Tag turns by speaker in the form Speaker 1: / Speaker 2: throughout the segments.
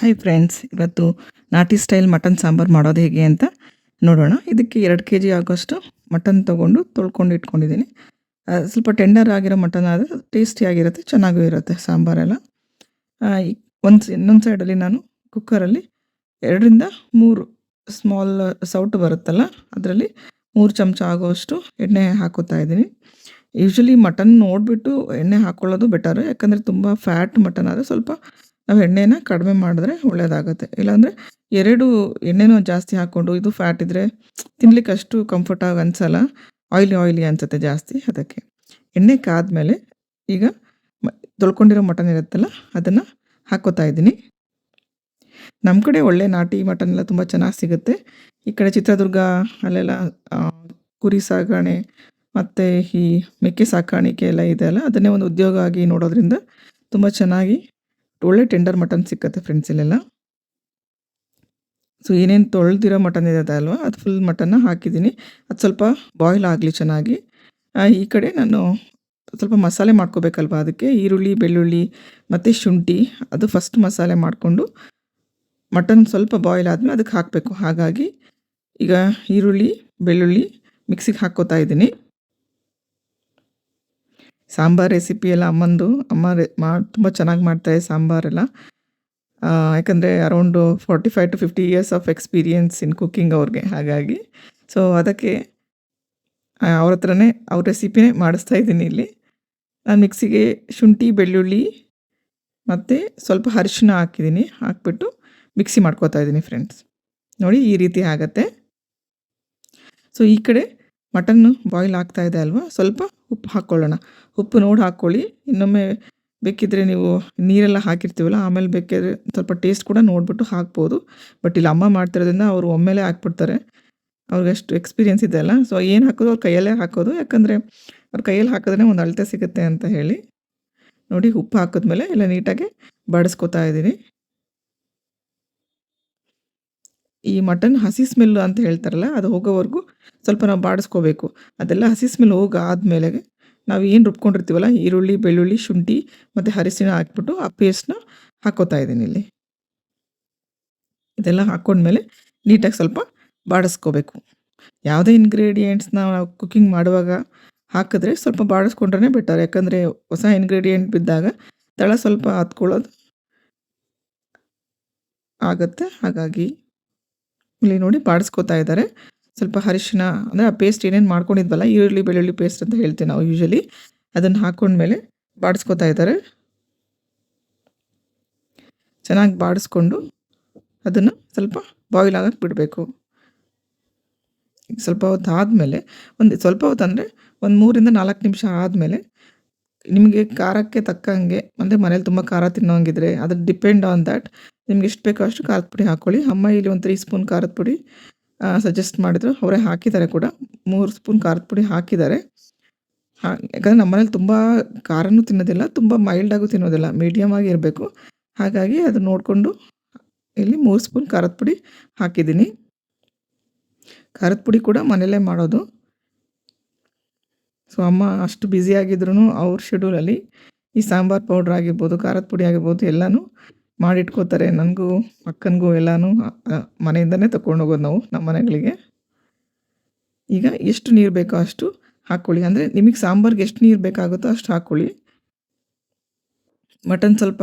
Speaker 1: Hi friends, ಇವತ್ತು ನಾಟಿ style mutton sambar ಮಾಡೋದು ಹೇಗೆ ಅಂತ ನೋಡೋಣ. ಇದಕ್ಕೆ 2 ಕೆಜಿ ಆಗೋಷ್ಟು ಮಟನ್ ತೊಗೊಂಡು ತೊಳ್ಕೊಂಡು ಇಟ್ಕೊಂಡಿದ್ದೀನಿ. ಸ್ವಲ್ಪ ಟೆಂಡರ್ ಆಗಿರೋ ಮಟನ್ ಆದರೆ ಟೇಸ್ಟಿಯಾಗಿರುತ್ತೆ, ಚೆನ್ನಾಗೂ ಇರುತ್ತೆ ಸಾಂಬಾರೆಲ್ಲ. ಇನ್ನೊಂದು ಸೈಡಲ್ಲಿ ನಾನು ಕುಕ್ಕರಲ್ಲಿ 2ರಿಂದ 3 ಸ್ಮಾಲ್ ಸೌಟು ಬರುತ್ತಲ್ಲ, ಅದರಲ್ಲಿ 3 ಚಮಚ ಆಗೋಷ್ಟು ಎಣ್ಣೆ ಹಾಕೋತಾ ಇದ್ದೀನಿ. ಯೂಶ್ವಲಿ ಮಟನ್ ನೋಡಿಬಿಟ್ಟು ಎಣ್ಣೆ ಹಾಕ್ಕೊಳ್ಳೋದು ಬೆಟರು, ಯಾಕಂದರೆ ತುಂಬ ಫ್ಯಾಟ್ ಮಟನ್ ಆದರೆ ಸ್ವಲ್ಪ ನಾವು ಎಣ್ಣೆನ ಕಡಿಮೆ ಮಾಡಿದ್ರೆ ಒಳ್ಳೆಯದಾಗುತ್ತೆ. ಇಲ್ಲಾಂದರೆ 2 ಎಣ್ಣೆನೂ ಜಾಸ್ತಿ ಹಾಕ್ಕೊಂಡು ಇದು ಫ್ಯಾಟ್ ಇದ್ದರೆ ತಿನ್ಲಿಕ್ಕೆ ಅಷ್ಟು ಕಂಫರ್ಟಾಗಿ ಅನಿಸಲ್ಲ, ಆಯ್ಲಿ ಅನಿಸುತ್ತೆ ಜಾಸ್ತಿ. ಅದಕ್ಕೆ ಎಣ್ಣೆ ಕಾದ್ಮೇಲೆ ಈಗ ತೊಳ್ಕೊಂಡಿರೋ ಮಟನ್ ಇರುತ್ತಲ್ಲ ಅದನ್ನು ಹಾಕ್ಕೋತಾ ಇದ್ದೀನಿ. ನಮ್ಮ ಕಡೆ ಒಳ್ಳೆ ನಾಟಿ ಮಟನ್ ಎಲ್ಲ ತುಂಬ ಚೆನ್ನಾಗಿ ಸಿಗುತ್ತೆ. ಈ ಕಡೆ ಚಿತ್ರದುರ್ಗ ಅಲ್ಲೆಲ್ಲ ಕುರಿ ಸಾಗಣೆ ಮತ್ತು ಈ ಮೇಕೆ ಸಾಕಾಣಿಕೆ ಎಲ್ಲ ಇದೆ ಅಲ್ಲ, ಅದನ್ನೇ ಒಂದು ಉದ್ಯೋಗ ಆಗಿ ನೋಡೋದ್ರಿಂದ ತುಂಬ ಚೆನ್ನಾಗಿ ಒಳ್ಳೆ ಟೆಂಡರ್ ಮಟನ್ ಸಿಕ್ಕತ್ತೆ ಫ್ರೆಂಡ್ಸ್ ಇಲ್ಲೆಲ್ಲ. ಸೊ ಏನೇನು ತೊಳೆದಿರೋ ಮಟನ್ ಇರುತ್ತೆ ಅಲ್ವಾ, ಅದು ಫುಲ್ ಮಟನ್ನ ಹಾಕಿದ್ದೀನಿ. ಅದು ಸ್ವಲ್ಪ ಬಾಯ್ಲ್ ಆಗಲಿ ಚೆನ್ನಾಗಿ. ಈ ಕಡೆ ನಾನು ಸ್ವಲ್ಪ ಮಸಾಲೆ ಮಾಡ್ಕೋಬೇಕಲ್ವ, ಅದಕ್ಕೆ ಈರುಳ್ಳಿ, ಬೆಳ್ಳುಳ್ಳಿ ಮತ್ತು ಶುಂಠಿ ಅದು ಫಸ್ಟ್ ಮಸಾಲೆ ಮಾಡಿಕೊಂಡು ಮಟನ್ ಸ್ವಲ್ಪ ಬಾಯ್ಲ್ ಆದಮೇಲೆ ಅದಕ್ಕೆ ಹಾಕಬೇಕು. ಹಾಗಾಗಿ ಈಗ ಈರುಳ್ಳಿ, ಬೆಳ್ಳುಳ್ಳಿ ಮಿಕ್ಸಿಗೆ ಹಾಕ್ಕೋತಾ ಇದ್ದೀನಿ. ಸಾಂಬಾರು ರೆಸಿಪಿ ಎಲ್ಲ ಅಮ್ಮ ತುಂಬ ಚೆನ್ನಾಗಿ ಮಾಡ್ತಾರೆ ಸಾಂಬಾರೆಲ್ಲ. ಯಾಕಂದರೆ around 45 to 50 years of experience in cooking ಅವ್ರಿಗೆ. ಹಾಗಾಗಿ ಸೊ ಅದಕ್ಕೆ ಅವ್ರ ಹತ್ರನೇ ಅವ್ರ ರೆಸಿಪಿನೇ ಮಾಡಿಸ್ತಾ ಇದ್ದೀನಿ ಇಲ್ಲಿ. ನಾನು ಮಿಕ್ಸಿಗೆ ಶುಂಠಿ, ಬೆಳ್ಳುಳ್ಳಿ ಮತ್ತು ಸ್ವಲ್ಪ ಅರಿಶಿನ ಹಾಕಿದ್ದೀನಿ. ಹಾಕ್ಬಿಟ್ಟು ಮಿಕ್ಸಿ ಮಾಡ್ಕೋತಾ ಇದ್ದೀನಿ ಫ್ರೆಂಡ್ಸ್. ನೋಡಿ ಈ ರೀತಿ ಆಗುತ್ತೆ. ಸೊ ಈ ಕಡೆ ಮಟನ್ನು ಬಾಯ್ಲ್ ಆಗ್ತಾಯಿದೆ ಅಲ್ವಾ, ಸ್ವಲ್ಪ ಉಪ್ಪು ಹಾಕ್ಕೊಳ್ಳೋಣ. ಉಪ್ಪು ನೋಡಿ ಹಾಕ್ಕೊಳ್ಳಿ. ಇನ್ನೊಮ್ಮೆ ಬೇಕಿದ್ದರೆ ನೀವು ನೀರೆಲ್ಲ ಹಾಕಿರ್ತೀವಲ್ಲ, ಆಮೇಲೆ ಬೇಕಾದ್ರೆ ಸ್ವಲ್ಪ ಟೇಸ್ಟ್ ಕೂಡ ನೋಡಿಬಿಟ್ಟು ಹಾಕ್ಬೋದು. ಬಟ್ ಇಲ್ಲಿ ಅಮ್ಮ ಮಾಡ್ತಿರೋದ್ರಿಂದ ಅವರು ಒಮ್ಮೆಲೇ ಹಾಕ್ಬಿಡ್ತಾರೆ, ಅವ್ರಿಗೆ ಅಷ್ಟು ಎಕ್ಸ್ಪೀರಿಯೆನ್ಸ್ ಇದೆ ಅಲ್ಲ. ಸೊ ಏನು ಹಾಕೋದು ಅವ್ರು ಕೈಯಲ್ಲೇ ಹಾಕೋದು, ಯಾಕಂದರೆ ಅವ್ರ ಕೈಯಲ್ಲಿ ಹಾಕಿದ್ರೆ ಒಂದು ಅಳತೆ ಸಿಗುತ್ತೆ ಅಂತ ಹೇಳಿ. ನೋಡಿ ಉಪ್ಪು ಹಾಕಿದ್ಮೇಲೆ ಎಲ್ಲ ನೀಟಾಗಿ ಬಾಡಿಸ್ಕೊತಾ ಇದ್ದೀನಿ. ಈ ಮಟನ್ ಹಸಿ ಸ್ಮೆಲ್ಲು ಅಂತ ಹೇಳ್ತಾರಲ್ಲ, ಅದು ಹೋಗೋವರೆಗೂ ಸ್ವಲ್ಪ ನಾವು ಬಾಡಿಸ್ಕೋಬೇಕು. ಅದೆಲ್ಲ ಹಸಿ ಸ್ಮೆಲ್ ಹೋಗಾದ್ಮೇಲೆ ನಾವು ಏನು ರುಬ್ಕೊಂಡಿರ್ತೀವಲ್ಲ, ಈರುಳ್ಳಿ, ಬೆಳ್ಳುಳ್ಳಿ, ಶುಂಠಿ ಮತ್ತು ಅರಿಶಿನ ಹಾಕ್ಬಿಟ್ಟು ಆ ಪೇಸ್ಟ್ನ ಹಾಕ್ಕೋತಾ ಇದ್ದೀನಿ ಇಲ್ಲಿ. ಇದೆಲ್ಲ ಹಾಕ್ಕೊಂಡ್ಮೇಲೆ ನೀಟಾಗಿ ಸ್ವಲ್ಪ ಬಾಡಿಸ್ಕೋಬೇಕು. ಯಾವುದೇ ಇಂಗ್ರೀಡಿಯೆಂಟ್ಸ್ನ ನಾವು ಕುಕ್ಕಿಂಗ್ ಮಾಡುವಾಗ ಹಾಕಿದ್ರೆ ಸ್ವಲ್ಪ ಬಾಡಿಸ್ಕೊಂಡ್ರೆ ಬೆಟರ್, ಯಾಕಂದರೆ ಹೊಸ ಇಂಗ್ರೀಡಿಯೆಂಟ್ ಬಿದ್ದಾಗ ತಳ ಸ್ವಲ್ಪ ಹತ್ಕೊಳ್ಳೋದು ಆಗುತ್ತೆ. ಹಾಗಾಗಿ ಇಲ್ಲಿ ನೋಡಿ ಬಾಡಿಸ್ಕೋತಾ ಇದ್ದಾರೆ. ಸ್ವಲ್ಪ ಅರಿಶಿನ ಅಂದರೆ ಆ ಪೇಸ್ಟ್ ಏನೇನು ಮಾಡ್ಕೊಂಡಿದ್ವಲ್ಲ, ಈರುಳ್ಳಿ, ಬೆಳ್ಳುಳ್ಳಿ ಪೇಸ್ಟ್ ಅಂತ ಹೇಳ್ತೀವಿ ನಾವು ಯೂಶ್ವಲಿ, ಅದನ್ನು ಹಾಕ್ಕೊಂಡ್ಮೇಲೆ ಬಾಡಿಸ್ಕೋತಾ ಇದ್ದಾರೆ. ಚೆನ್ನಾಗಿ ಬಾಡಿಸ್ಕೊಂಡು ಅದನ್ನು ಸ್ವಲ್ಪ ಬಾಯ್ಲ್ ಆಗಕ್ಕೆ ಬಿಡಬೇಕು. ಸ್ವಲ್ಪ ಹೊತ್ತು ಆದಮೇಲೆ ಸ್ವಲ್ಪ ಹೊತ್ತು ಅಂದರೆ ಒಂದು 3ರಿಂದ 4 ನಿಮಿಷ ಆದಮೇಲೆ ನಿಮಗೆ ಖಾರಕ್ಕೆ ತಕ್ಕಂಗೆ, ಅಂದರೆ ಮನೇಲಿ ತುಂಬ ಖಾರ ತಿನ್ನೋಂಗಿದ್ರೆ ಅದು ಡಿಪೆಂಡ್ ಆನ್ ದ್ಯಾಟ್, ನಿಮ್ಗೆ ಎಷ್ಟು ಬೇಕೋ ಅಷ್ಟು ಖಾರದ ಪುಡಿ ಹಾಕ್ಕೊಳ್ಳಿ. ಅಮ್ಮ ಇಲ್ಲಿ ಒಂದು 3 ಸ್ಪೂನ್ ಖಾರದ ಪುಡಿ ಸಜೆಸ್ಟ್ ಮಾಡಿದ್ರು, ಅವರೇ ಹಾಕಿದ್ದಾರೆ ಕೂಡ. 3 ಸ್ಪೂನ್ ಖಾರದ ಪುಡಿ ಹಾಕಿದ್ದಾರೆ. ಯಾಕಂದರೆ ನಮ್ಮ ಮನೇಲಿ ತುಂಬ ಖಾರನೂ ತಿನ್ನೋದಿಲ್ಲ, ತುಂಬ ಮೈಲ್ಡಾಗೂ ತಿನ್ನೋದಿಲ್ಲ, ಮೀಡಿಯಮ್ ಆಗಿ ಇರಬೇಕು. ಹಾಗಾಗಿ ಅದು ನೋಡಿಕೊಂಡು ಇಲ್ಲಿ 3 ಸ್ಪೂನ್ ಖಾರದ ಪುಡಿ ಹಾಕಿದ್ದೀನಿ. ಖಾರದ ಪುಡಿ ಕೂಡ ಮನೆಯಲ್ಲೇ ಮಾಡೋದು. ಸೊ ಅಮ್ಮ ಅಷ್ಟು ಬ್ಯುಸಿಯಾಗಿದ್ರೂ ಅವ್ರ ಶೆಡ್ಯೂಲಲ್ಲಿ ಈ ಸಾಂಬಾರು ಪೌಡ್ರ್ ಆಗಿರ್ಬೋದು, ಖಾರದ ಪುಡಿ ಆಗಿರ್ಬೋದು ಎಲ್ಲನೂ ಮಾಡಿಟ್ಕೋತಾರೆ. ನನಗೂ ಅಕ್ಕನಿಗೂ ಎಲ್ಲನೂ ಮನೆಯಿಂದನೇ ತೊಗೊಂಡೋಗೋದು ನಾವು ನಮ್ಮ ಮನೆಗಳಿಗೆ. ಈಗ ಎಷ್ಟು ನೀರು ಬೇಕೋ ಅಷ್ಟು ಹಾಕ್ಕೊಳ್ಳಿ, ಅಂದರೆ ನಿಮಗೆ ಸಾಂಬಾರಿಗೆ ಎಷ್ಟು ನೀರು ಬೇಕಾಗುತ್ತೋ ಅಷ್ಟು ಹಾಕ್ಕೊಳ್ಳಿ. ಮಟನ್ ಸ್ವಲ್ಪ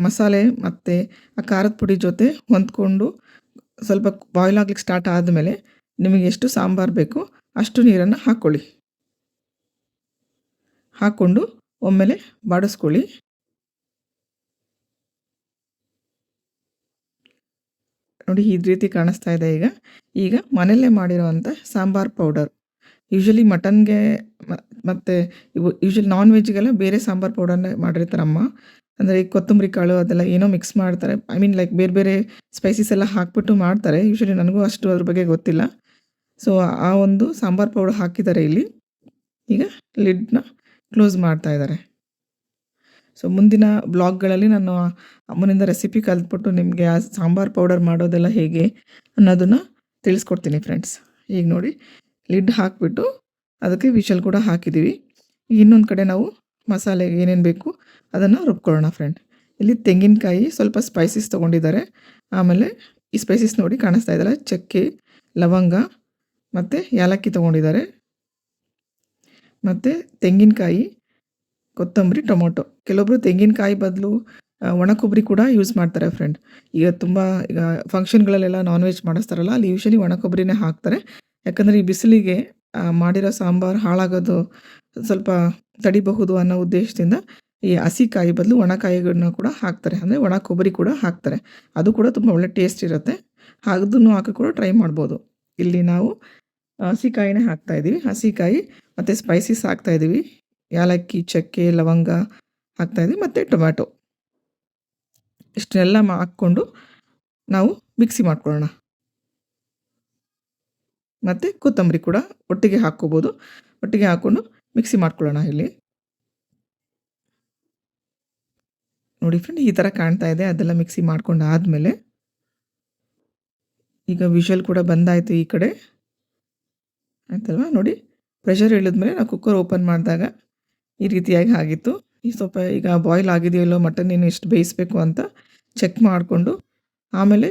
Speaker 1: ಮಸಾಲೆ ಮತ್ತು ಆ ಖಾರದ ಪುಡಿ ಜೊತೆ ಹೊಂದ್ಕೊಂಡು ಸ್ವಲ್ಪ ಬಾಯ್ಲ್ ಆಗ್ಲಿಕ್ಕೆ ಸ್ಟಾರ್ಟ್ ಆದಮೇಲೆ ನಿಮಗೆ ಎಷ್ಟು ಸಾಂಬಾರು ಬೇಕೋ ಅಷ್ಟು ನೀರನ್ನು ಹಾಕ್ಕೊಳ್ಳಿ. ಹಾಕ್ಕೊಂಡು ಒಮ್ಮೆಲೆ ಬಾಡಿಸ್ಕೊಳ್ಳಿ. ನೋಡಿ ಈ ರೀತಿ ಕಾಣಿಸ್ತಾ ಇದೆ. ಈಗ ಮನೆಯಲ್ಲೇ ಮಾಡಿರೋವಂಥ ಸಾಂಬಾರು ಪೌಡರ್, ಯೂಶ್ವಲಿ ಮಟನ್ಗೆ ಮತ್ತು ಯೂಶ್ವಲಿ ನಾನ್ ವೆಜ್ಗೆಲ್ಲ ಬೇರೆ ಸಾಂಬಾರು ಪೌಡರ್ನೇ ಮಾಡಿರ್ತಾರಮ್ಮ. ಅಂದರೆ ಈ ಕೊತ್ತಂಬರಿ ಕಾಳು ಅದೆಲ್ಲ ಏನೋ ಮಿಕ್ಸ್ ಮಾಡ್ತಾರೆ, ಐ ಮೀನ್ ಲೈಕ್ ಬೇರೆ ಬೇರೆ ಸ್ಪೈಸಸ್ ಎಲ್ಲ ಹಾಕ್ಬಿಟ್ಟು ಮಾಡ್ತಾರೆ. ಯೂಶ್ವಲಿ ನನಗೂ ಅಷ್ಟು ಅದ್ರ ಬಗ್ಗೆ ಗೊತ್ತಿಲ್ಲ. ಸೊ ಆ ಒಂದು ಸಾಂಬಾರು ಪೌಡರ್ ಹಾಕಿದ್ದಾರೆ ಇಲ್ಲಿ. ಈಗ ಲಿಡ್ನ ಕ್ಲೋಸ್ ಮಾಡ್ತಾ ಇದ್ದಾರೆ. ಸೊ ಮುಂದಿನ ಬ್ಲಾಗ್ಗಳಲ್ಲಿ ನಾನು ಅಮ್ಮನಿಂದ ರೆಸಿಪಿ ಕಲಿತ್ಬಿಟ್ಟು ನಿಮಗೆ ಆ ಸಾಂಬಾರು ಪೌಡರ್ ಮಾಡೋದೆಲ್ಲ ಹೇಗೆ ಅನ್ನೋದನ್ನು ತಿಳಿಸ್ಕೊಡ್ತೀನಿ ಫ್ರೆಂಡ್ಸ್. ಈಗ ನೋಡಿ ಲಿಡ್ ಹಾಕಿಬಿಟ್ಟು ಅದಕ್ಕೆ ವಿಷಲ್ ಕೂಡ ಹಾಕಿದ್ದೀವಿ. ಇನ್ನೊಂದು ಕಡೆ ನಾವು ಮಸಾಲೆಗೆ ಏನೇನು ಬೇಕು ಅದನ್ನು ರುಬ್ಕೊಳ್ಳೋಣ ಫ್ರೆಂಡ್. ಇಲ್ಲಿ ತೆಂಗಿನಕಾಯಿ, ಸ್ವಲ್ಪ ಸ್ಪೈಸಸ್ ತೊಗೊಂಡಿದ್ದಾರೆ. ಆಮೇಲೆ ಈ ಸ್ಪೈಸಸ್ ನೋಡಿ ಕಾಣಿಸ್ತಾ ಇದೆಯಲ್ಲ, ಚಕ್ಕೆ, ಲವಂಗ ಮತ್ತು ಏಲಕ್ಕಿ ತೊಗೊಂಡಿದ್ದಾರೆ. ಮತ್ತು ತೆಂಗಿನಕಾಯಿ, ಕೊತ್ತಂಬರಿ, ಟೊಮೊಟೊ. ಕೆಲವೊಬ್ಬರು ತೆಂಗಿನಕಾಯಿ ಬದಲು ಒಣ ಕೊಬ್ಬರಿ ಕೂಡ ಯೂಸ್ ಮಾಡ್ತಾರೆ ಫ್ರೆಂಡ್. ಈಗ ಫಂಕ್ಷನ್ಗಳಲ್ಲೆಲ್ಲ ನಾನ್ ವೆಜ್ ಮಾಡಿಸ್ತಾರಲ್ಲ, ಅಲ್ಲಿ ಯೂಶಲಿ ಒಣ ಕೊಬ್ಬರಿನೇ ಹಾಕ್ತಾರೆ. ಯಾಕಂದರೆ ಈ ಬಿಸಿಲಿಗೆ ಮಾಡಿರೋ ಸಾಂಬಾರು ಹಾಳಾಗೋದು ಸ್ವಲ್ಪ ತಡಿಬಹುದು ಅನ್ನೋ ಉದ್ದೇಶದಿಂದ ಈ ಹಸಿ ಕಾಯಿ ಬದಲು ಒಣ ಕಾಯಿಗಳನ್ನ ಕೂಡ ಹಾಕ್ತಾರೆ. ಅಂದರೆ ಒಣ ಕೊಬ್ಬರಿ ಕೂಡ ಹಾಕ್ತಾರೆ. ಅದು ಕೂಡ ತುಂಬ ಒಳ್ಳೆ ಟೇಸ್ಟ್ ಇರುತ್ತೆ. ಅದನ್ನು ಹಾಕಿ ಕೂಡ ಟ್ರೈ ಮಾಡ್ಬೋದು. ಇಲ್ಲಿ ನಾವು ಹಸಿ ಕಾಯಿನೇ ಹಾಕ್ತಾಯಿದ್ದೀವಿ. ಹಸಿ ಕಾಯಿ ಮತ್ತು ಸ್ಪೈಸಸ್ ಹಾಕ್ತಾಯಿದ್ದೀವಿ. ಏಲಕ್ಕಿ, ಚಕ್ಕೆ, ಲವಂಗ ಹಾಕ್ತಾಯಿದ್ದೀವಿ ಮತ್ತು ಟೊಮ್ಯಾಟೊ. ಇಷ್ಟನ್ನೆಲ್ಲ ಹಾಕ್ಕೊಂಡು ನಾವು ಮಿಕ್ಸಿ ಮಾಡ್ಕೊಳ್ಳೋಣ. ಮತ್ತು ಕೊತ್ತಂಬರಿ ಕೂಡ ಒಟ್ಟಿಗೆ ಹಾಕ್ಕೋಬೋದು. ಒಟ್ಟಿಗೆ ಹಾಕ್ಕೊಂಡು ಮಿಕ್ಸಿ ಮಾಡ್ಕೊಳ್ಳೋಣ. ಇಲ್ಲಿ ನೋಡಿ ಫ್ರೆಂಡ್, ಈ ಥರ ಕಾಣ್ತಾ ಇದೆ. ಅದೆಲ್ಲ ಮಿಕ್ಸಿ ಮಾಡ್ಕೊಂಡು ಆದಮೇಲೆ ಈಗ ವಿಷಲ್ ಕೂಡ ಬಂದಾಯಿತು ಈ ಕಡೆ, ಆಯ್ತಲ್ವಾ? ನೋಡಿ, ಪ್ರೆಷರ್ ಇಳಿದ್ಮೇಲೆ ನಾವು ಕುಕ್ಕರ್ ಓಪನ್ ಮಾಡಿದಾಗ ಈ ರೀತಿಯಾಗಿ ಆಗಿತ್ತು. ಈ ಸ್ವಲ್ಪ ಈಗ ಬಾಯ್ಲ್ ಆಗಿದೆಯೋ ಇಲ್ಲೋ, ಮಟನ್ ಏನು ಎಷ್ಟು ಬೇಯಿಸಬೇಕು ಅಂತ ಚೆಕ್ ಮಾಡಿಕೊಂಡು ಆಮೇಲೆ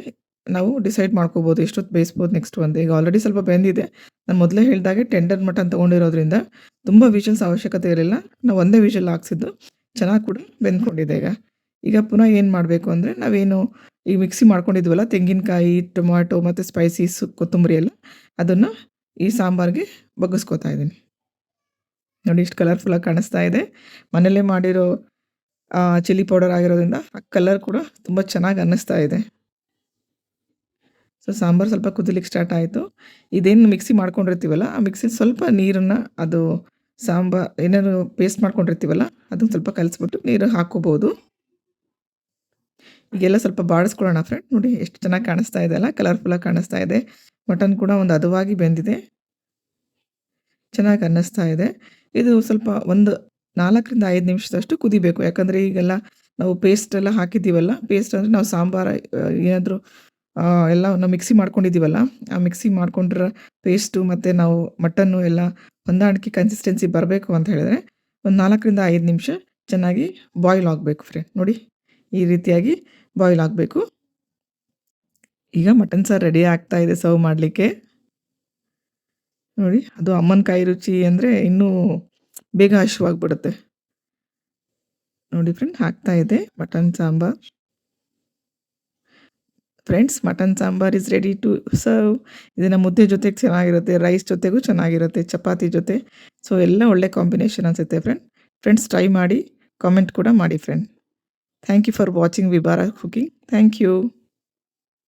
Speaker 1: ನಾವು ಡಿಸೈಡ್ ಮಾಡ್ಕೋಬೋದು ಎಷ್ಟೊತ್ತು ಬೇಯಿಸ್ಬೋದು ನೆಕ್ಸ್ಟು ಅಂತ. ಈಗ ಆಲ್ರೆಡಿ ಸ್ವಲ್ಪ ಬೆಂದಿದೆ. ನಾನು ಮೊದಲೇ ಹೇಳಿದಾಗೆ ಟೆಂಡರ್ ಮಟನ್ ತೊಗೊಂಡಿರೋದ್ರಿಂದ ತುಂಬ ವಿಷಲ್ಸ್ ಅವಶ್ಯಕತೆ ಇರಲಿಲ್ಲ. ನಾವು ಒಂದೇ ವಿಷಲ್ ಹಾಕ್ಸಿದ್ದು, ಚೆನ್ನಾಗಿ ಕೂಡ ಬೆಂದ್ಕೊಂಡಿದೆ. ಈಗ ಪುನಃ ಏನು ಮಾಡಬೇಕು ಅಂದರೆ, ನಾವೇನು ಈಗ ಮಿಕ್ಸಿ ಮಾಡ್ಕೊಂಡಿದ್ವಲ್ಲ, ತೆಂಗಿನಕಾಯಿ, ಟೊಮ್ಯಾಟೊ ಮತ್ತು ಸ್ಪೈಸೀಸ್, ಕೊತ್ತಂಬರಿ ಎಲ್ಲ, ಅದನ್ನು ಈ ಸಾಂಬಾರಿಗೆ ಬಗ್ಗಿಸ್ಕೊತಾ ಇದ್ದೀನಿ. ನೋಡಿ, ಇಷ್ಟು ಕಲರ್ಫುಲ್ಲಾಗಿ ಕಾಣಿಸ್ತಾ ಇದೆ. ಮನೆಯಲ್ಲೇ ಮಾಡಿರೋ ಚಿಲ್ಲಿ ಪೌಡರ್ ಆಗಿರೋದ್ರಿಂದ ಆ ಕಲರ್ ಕೂಡ ತುಂಬ ಚೆನ್ನಾಗಿ ಅನ್ನಿಸ್ತಾ ಇದೆ. ಸೊ ಸಾಂಬಾರು ಸ್ವಲ್ಪ ಕುದಿಲಿಕ್ಕೆ ಸ್ಟಾರ್ಟ್ ಆಯಿತು. ಇದೇನು ಮಿಕ್ಸಿ ಮಾಡ್ಕೊಂಡಿರ್ತೀವಲ್ಲ, ಆ ಮಿಕ್ಸಿ ಸ್ವಲ್ಪ ನೀರನ್ನು, ಅದು ಏನಾದ್ರು ಪೇಸ್ಟ್ ಮಾಡ್ಕೊಂಡಿರ್ತೀವಲ್ಲ, ಅದನ್ನು ಸ್ವಲ್ಪ ಕಲಿಸ್ಬಿಟ್ಟು ನೀರು ಹಾಕ್ಕೋಬೋದು. ಈಗೆಲ್ಲ ಸ್ವಲ್ಪ ಬಾಡಿಸ್ಕೊಳ್ಳೋಣ ಫ್ರೆಂಡ್. ನೋಡಿ ಎಷ್ಟು ಚೆನ್ನಾಗಿ ಕಾಣಿಸ್ತಾ ಇದೆ ಅಲ್ಲ, ಕಲರ್ಫುಲ್ಲಾಗಿ ಕಾಣಿಸ್ತಾ ಇದೆ. ಮಟನ್ ಕೂಡ ಒಂದು ಹದವಾಗಿ ಬೆಂದಿದೆ, ಚೆನ್ನಾಗಿ ಅನ್ನಿಸ್ತಾ ಇದೆ. ಇದು ಸ್ವಲ್ಪ ಒಂದು 4ರಿಂದ 5 ನಿಮಿಷದಷ್ಟು ಕುದಿಬೇಕು. ಯಾಕಂದರೆ ಈಗೆಲ್ಲ ನಾವು ಪೇಸ್ಟ್ ಎಲ್ಲ ಹಾಕಿದ್ದೀವಲ್ಲ, ಪೇಸ್ಟ್ ಅಂದರೆ ನಾವು ಸಾಂಬಾರು ಏನಾದರೂ ಎಲ್ಲ ನಾವು ಮಿಕ್ಸಿ ಮಾಡ್ಕೊಂಡಿದ್ದೀವಲ್ಲ, ಆ ಮಿಕ್ಸಿ ಮಾಡ್ಕೊಂಡಿರೋ ಪೇಸ್ಟು ಮತ್ತು ನಾವು ಮಟನ್ನು ಎಲ್ಲ ಹೊಂದಾಣಿಕೆ ಕನ್ಸಿಸ್ಟೆನ್ಸಿ ಬರಬೇಕು ಅಂತ ಹೇಳಿದ್ರೆ ಒಂದು 4ರಿಂದ 5 ನಿಮಿಷ ಚೆನ್ನಾಗಿ ಬಾಯ್ಲ್ ಆಗಬೇಕು ಫ್ರೆಂಡ್. ನೋಡಿ, ಈ ರೀತಿಯಾಗಿ ಬಾಯ್ಲ್ ಆಗಬೇಕು. ಈಗ ಮಟನ್ ಸಾರು ರೆಡಿ ಆಗ್ತಾ ಇದೆ ಸರ್ವ್ ಮಾಡಲಿಕ್ಕೆ. ನೋಡಿ, ಅದು ಅಮ್ಮನ ಕೈ ರುಚಿ ಅಂದರೆ ಇನ್ನೂ ಬೇಗ ಹಸಿವಾಗ್ಬಿಡುತ್ತೆ. ನೋಡಿ ಫ್ರೆಂಡ್, ಆಗ್ತಾ ಇದೆ mutton sambar. Friends, mutton sambar is ready to serve. ಇದನ್ನು ಮುದ್ದೆ ಜೊತೆಗೆ ಚೆನ್ನಾಗಿರುತ್ತೆ, ರೈಸ್ ಜೊತೆಗೂ ಚೆನ್ನಾಗಿರುತ್ತೆ, ಚಪಾತಿ ಜೊತೆ. ಸೊ ಎಲ್ಲ ಒಳ್ಳೆ ಕಾಂಬಿನೇಷನ್ ಅನಿಸುತ್ತೆ ಫ್ರೆಂಡ್ಸ್ ಟ್ರೈ ಮಾಡಿ, ಕಾಮೆಂಟ್ ಕೂಡ ಮಾಡಿ friend. Thank you for watching Vibhara cooking. Thank you.